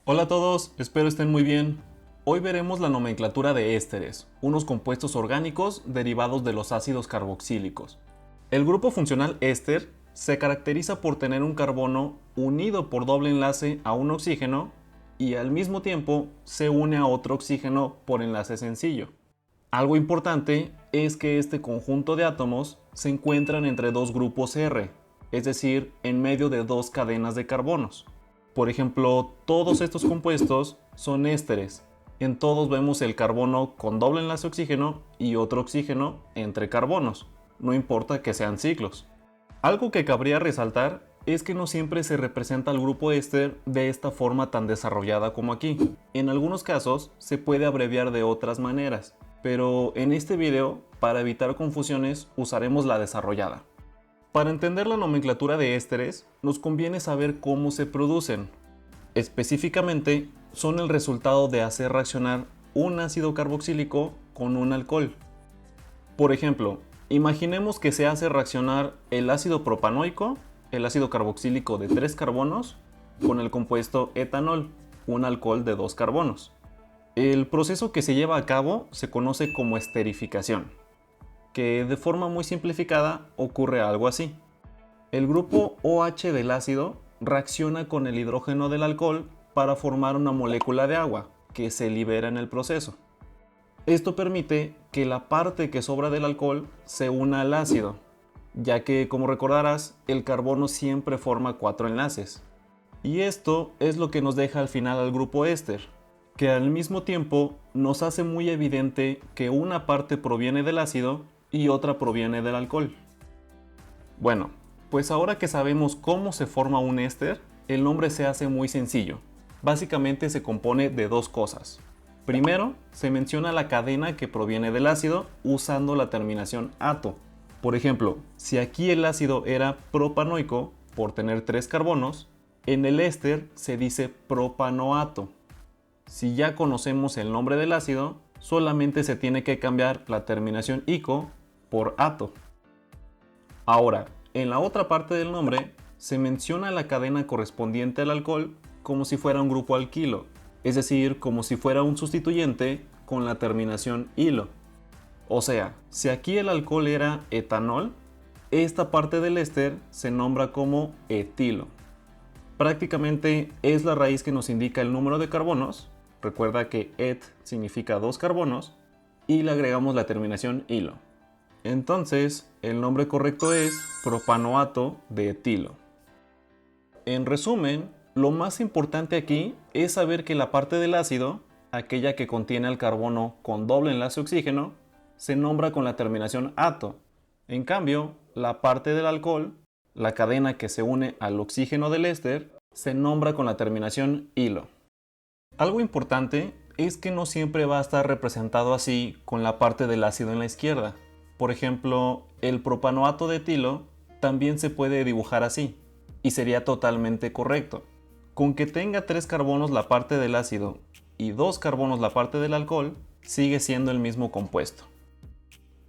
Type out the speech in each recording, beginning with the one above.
Hola a todos, espero estén muy bien. Hoy veremos la nomenclatura de ésteres, unos compuestos orgánicos derivados de los ácidos carboxílicos. El grupo funcional éster se caracteriza por tener un carbono unido por doble enlace a un oxígeno y al mismo tiempo se une a otro oxígeno por enlace sencillo. Algo importante es que este conjunto de átomos se encuentran entre dos grupos R, es decir, en medio de dos cadenas de carbonos. Por ejemplo, todos estos compuestos son ésteres. En todos vemos el carbono con doble enlace oxígeno y otro oxígeno entre carbonos, no importa que sean ciclos. Algo que cabría resaltar es que no siempre se representa al grupo éster de esta forma tan desarrollada como aquí. En algunos casos se puede abreviar de otras maneras, pero en este video, para evitar confusiones, usaremos la desarrollada. Para entender la nomenclatura de ésteres, nos conviene saber cómo se producen. Específicamente, son el resultado de hacer reaccionar un ácido carboxílico con un alcohol. Por ejemplo, imaginemos que se hace reaccionar el ácido propanoico, el ácido carboxílico de 3 carbonos, con el compuesto etanol, un alcohol de 2 carbonos. El proceso que se lleva a cabo se conoce como esterificación, que de forma muy simplificada ocurre algo así. El grupo OH del ácido reacciona con el hidrógeno del alcohol para formar una molécula de agua que se libera en el proceso. Esto permite que la parte que sobra del alcohol se una al ácido, ya que, como recordarás, el carbono siempre forma 4 enlaces. Y esto es lo que nos deja al final al grupo éster, que al mismo tiempo nos hace muy evidente que una parte proviene del ácido y otra proviene del alcohol. Bueno, pues ahora que sabemos cómo se forma un éster, el nombre se hace muy sencillo. Básicamente se compone de dos cosas. Primero, se menciona la cadena que proviene del ácido usando la terminación ato. Por ejemplo, si aquí el ácido era propanoico por tener 3 carbonos, en el éster se dice propanoato. Si ya conocemos el nombre del ácido, solamente se tiene que cambiar la terminación ico por ato. Ahora, en la otra parte del nombre se menciona la cadena correspondiente al alcohol como si fuera un grupo alquilo, es decir, como si fuera un sustituyente con la terminación ilo. O sea, si aquí el alcohol era etanol, esta parte del éster se nombra como etilo. Prácticamente es la raíz que nos indica el número de carbonos. Recuerda que et significa 2 carbonos y le agregamos la terminación ilo. Entonces, el nombre correcto es propanoato de etilo. En resumen, lo más importante aquí es saber que la parte del ácido, aquella que contiene el carbono con doble enlace oxígeno, se nombra con la terminación ato. En cambio, la parte del alcohol, la cadena que se une al oxígeno del éster, se nombra con la terminación ilo. Algo importante es que no siempre va a estar representado así con la parte del ácido en la izquierda. Por ejemplo, el propanoato de etilo también se puede dibujar así, y sería totalmente correcto. Con que tenga 3 carbonos la parte del ácido y 2 carbonos la parte del alcohol, sigue siendo el mismo compuesto.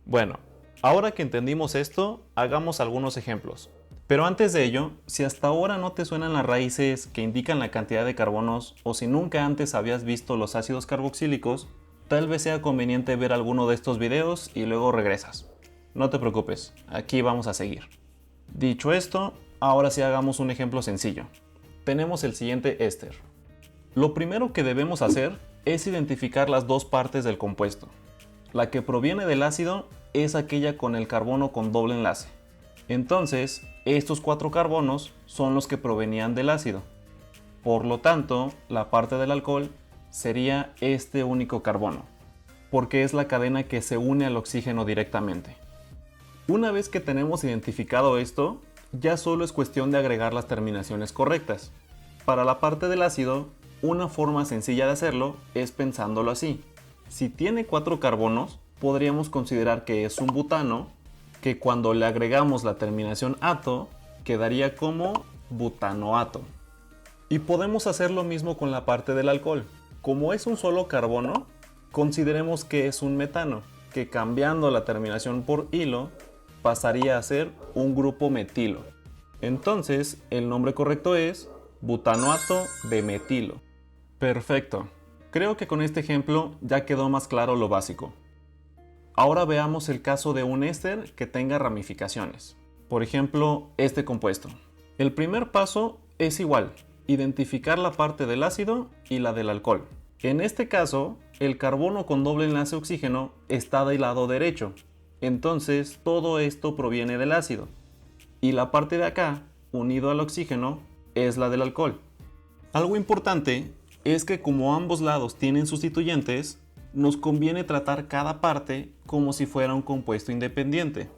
Bueno, ahora que entendimos esto, hagamos algunos ejemplos. Pero antes de ello, si hasta ahora no te suenan las raíces que indican la cantidad de carbonos o si nunca antes habías visto los ácidos carboxílicos, tal vez sea conveniente ver alguno de estos videos y luego regresas. No te preocupes, aquí vamos a seguir. Dicho esto, ahora sí hagamos un ejemplo sencillo. Tenemos el siguiente éster. Lo primero que debemos hacer es identificar las dos partes del compuesto. La que proviene del ácido es aquella con el carbono con doble enlace. Entonces, estos 4 carbonos son los que provenían del ácido. Por lo tanto, la parte del alcohol sería este único carbono, porque es la cadena que se une al oxígeno directamente. Una vez que tenemos identificado esto, ya solo es cuestión de agregar las terminaciones correctas. Para la parte del ácido, una forma sencilla de hacerlo es pensándolo así. Si tiene 4 carbonos, podríamos considerar que es un butano, que cuando le agregamos la terminación ato, quedaría como butanoato. Y podemos hacer lo mismo con la parte del alcohol. Como es un solo carbono, consideremos que es un metano, que cambiando la terminación por ilo, pasaría a ser un grupo metilo. Entonces, el nombre correcto es butanoato de metilo. Perfecto. Creo que con este ejemplo ya quedó más claro lo básico. Ahora veamos el caso de un éster que tenga ramificaciones. Por ejemplo, este compuesto. El primer paso es igual, identificar la parte del ácido y la del alcohol. En este caso, el carbono con doble enlace oxígeno está del lado derecho, entonces todo esto proviene del ácido. Y la parte de acá, unido al oxígeno, es la del alcohol. Algo importante es que como ambos lados tienen sustituyentes, nos conviene tratar cada parte como si fuera un compuesto independiente.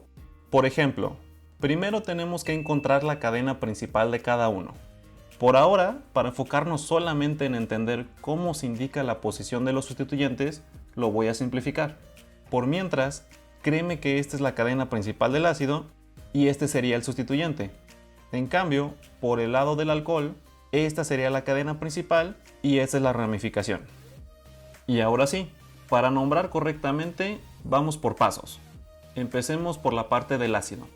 Por ejemplo, primero tenemos que encontrar la cadena principal de cada uno. Por ahora, para enfocarnos solamente en entender cómo se indica la posición de los sustituyentes, lo voy a simplificar. Por mientras, créeme que esta es la cadena principal del ácido y este sería el sustituyente. En cambio, por el lado del alcohol, esta sería la cadena principal y esta es la ramificación. Y ahora sí, para nombrar correctamente, vamos por pasos. Empecemos por la parte del ácido.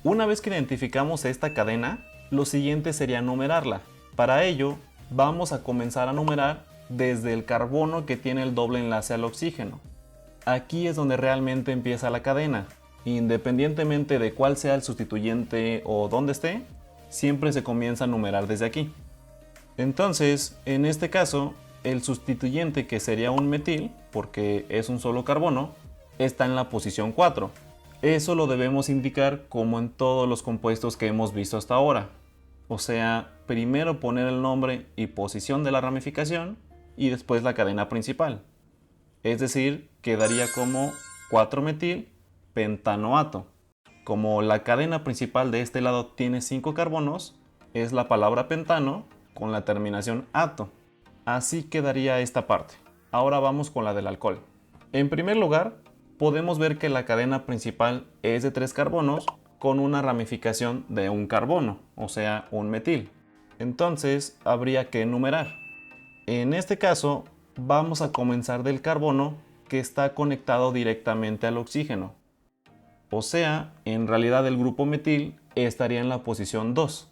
Una vez que identificamos esta cadena, lo siguiente sería numerarla. Para ello, vamos a comenzar a numerar desde el carbono que tiene el doble enlace al oxígeno. Aquí es donde realmente empieza la cadena. Independientemente de cuál sea el sustituyente o dónde esté, siempre se comienza a numerar desde aquí. Entonces, en este caso, el sustituyente, que sería un metil, porque es un solo carbono, está en la posición 4. Eso lo debemos indicar como en todos los compuestos que hemos visto hasta ahora. O sea, primero poner el nombre y posición de la ramificación y después la cadena principal. Es decir, quedaría como 4-metil pentanoato. Como la cadena principal de este lado tiene 5 carbonos, es la palabra pentano con la terminación ato. Así quedaría esta parte. Ahora vamos con la del alcohol. En primer lugar, podemos ver que la cadena principal es de 3 carbonos con una ramificación de un carbono, o sea, un metil. Entonces, habría que enumerar. En este caso, vamos a comenzar del carbono que está conectado directamente al oxígeno. O sea, en realidad el grupo metil estaría en la posición 2.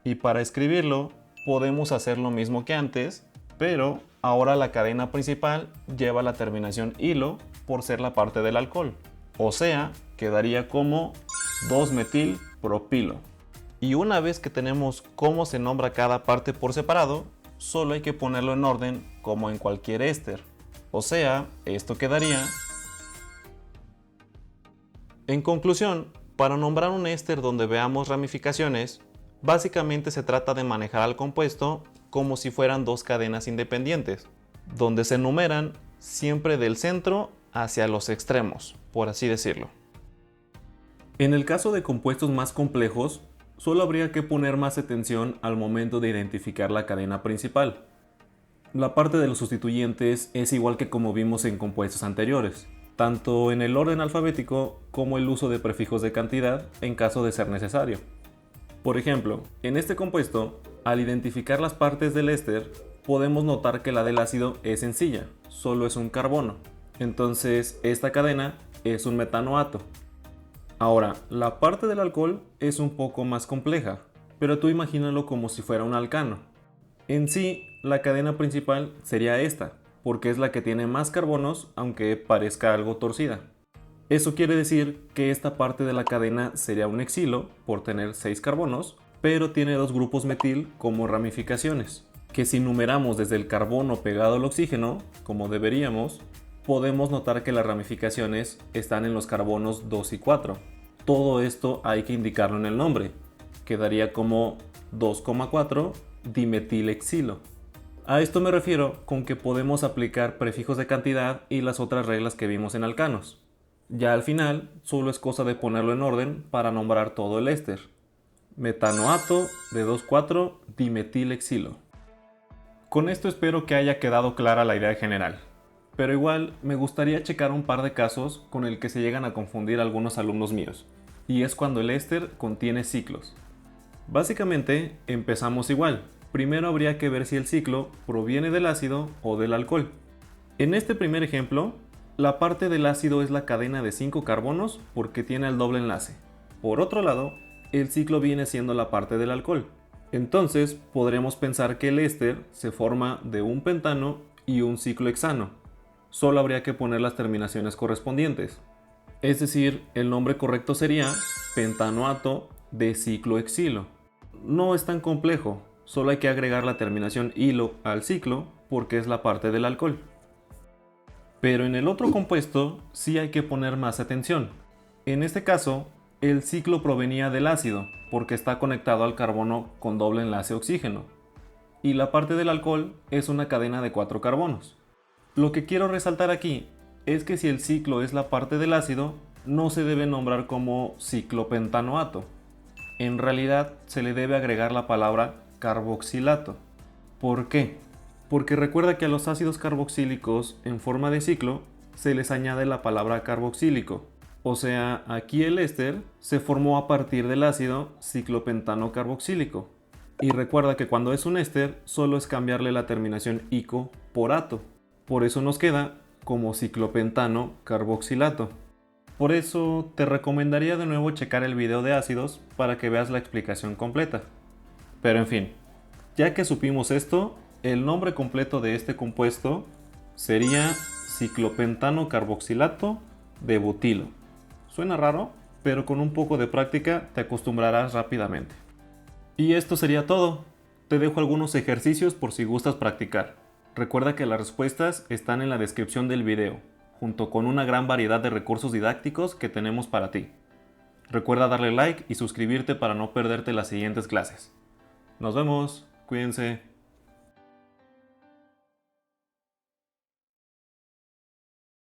Y para escribirlo, podemos hacer lo mismo que antes, pero ahora la cadena principal lleva la terminación hilo por ser la parte del alcohol. O sea, quedaría como 2-metilpropilo. Y una vez que tenemos cómo se nombra cada parte por separado, solo hay que ponerlo en orden como en cualquier éster. O sea, esto quedaría. En conclusión, para nombrar un éster donde veamos ramificaciones, básicamente se trata de manejar al compuesto como si fueran dos cadenas independientes, donde se enumeran siempre del centro hacia los extremos, por así decirlo. En el caso de compuestos más complejos, solo habría que poner más atención al momento de identificar la cadena principal. La parte de los sustituyentes es igual que como vimos en compuestos anteriores, tanto en el orden alfabético como el uso de prefijos de cantidad en caso de ser necesario. Por ejemplo, en este compuesto, al identificar las partes del éster, podemos notar que la del ácido es sencilla, solo es un carbono. Entonces, esta cadena es un metanoato. Ahora, la parte del alcohol es un poco más compleja, pero tú imagínalo como si fuera un alcano. En sí, la cadena principal sería esta, porque es la que tiene más carbonos, aunque parezca algo torcida. Eso quiere decir que esta parte de la cadena sería un exilo, por tener 6 carbonos, pero tiene 2 grupos metil como ramificaciones, que si numeramos desde el carbono pegado al oxígeno, como deberíamos, podemos notar que las ramificaciones están en los carbonos 2 y 4. Todo esto hay que indicarlo en el nombre. Quedaría como 2,4 dimetilexilo. A esto me refiero con que podemos aplicar prefijos de cantidad y las otras reglas que vimos en alcanos. Ya al final, solo es cosa de ponerlo en orden para nombrar todo el éster. Metanoato de 2,4 dimetilexilo. Con esto espero que haya quedado clara la idea general. Pero igual me gustaría checar un par de casos con el que se llegan a confundir algunos alumnos míos. Y es cuando el éster contiene ciclos. Básicamente empezamos igual. Primero habría que ver si el ciclo proviene del ácido o del alcohol. En este primer ejemplo, la parte del ácido es la cadena de 5 carbonos porque tiene el doble enlace. Por otro lado, el ciclo viene siendo la parte del alcohol. Entonces podremos pensar que el éster se forma de un pentano y un ciclohexano. Solo habría que poner las terminaciones correspondientes. Es decir, el nombre correcto sería pentanoato de ciclohexilo. No es tan complejo, solo hay que agregar la terminación hilo al ciclo porque es la parte del alcohol. Pero en el otro compuesto sí hay que poner más atención. En este caso, el ciclo provenía del ácido porque está conectado al carbono con doble enlace oxígeno. Y la parte del alcohol es una cadena de 4 carbonos. Lo que quiero resaltar aquí es que si el ciclo es la parte del ácido, no se debe nombrar como ciclopentanoato. En realidad se le debe agregar la palabra carboxilato. ¿Por qué? Porque recuerda que a los ácidos carboxílicos en forma de ciclo se les añade la palabra carboxílico. O sea, aquí el éster se formó a partir del ácido ciclopentano carboxílico. Y recuerda que cuando es un éster solo es cambiarle la terminación ico por ato. Por eso nos queda como ciclopentano carboxilato. Por eso te recomendaría de nuevo checar el video de ácidos para que veas la explicación completa. Pero en fin, ya que supimos esto, el nombre completo de este compuesto sería ciclopentano carboxilato de butilo. Suena raro, pero con un poco de práctica te acostumbrarás rápidamente. Y esto sería todo. Te dejo algunos ejercicios por si gustas practicar. Recuerda que las respuestas están en la descripción del video, junto con una gran variedad de recursos didácticos que tenemos para ti. Recuerda darle like y suscribirte para no perderte las siguientes clases. Nos vemos, cuídense.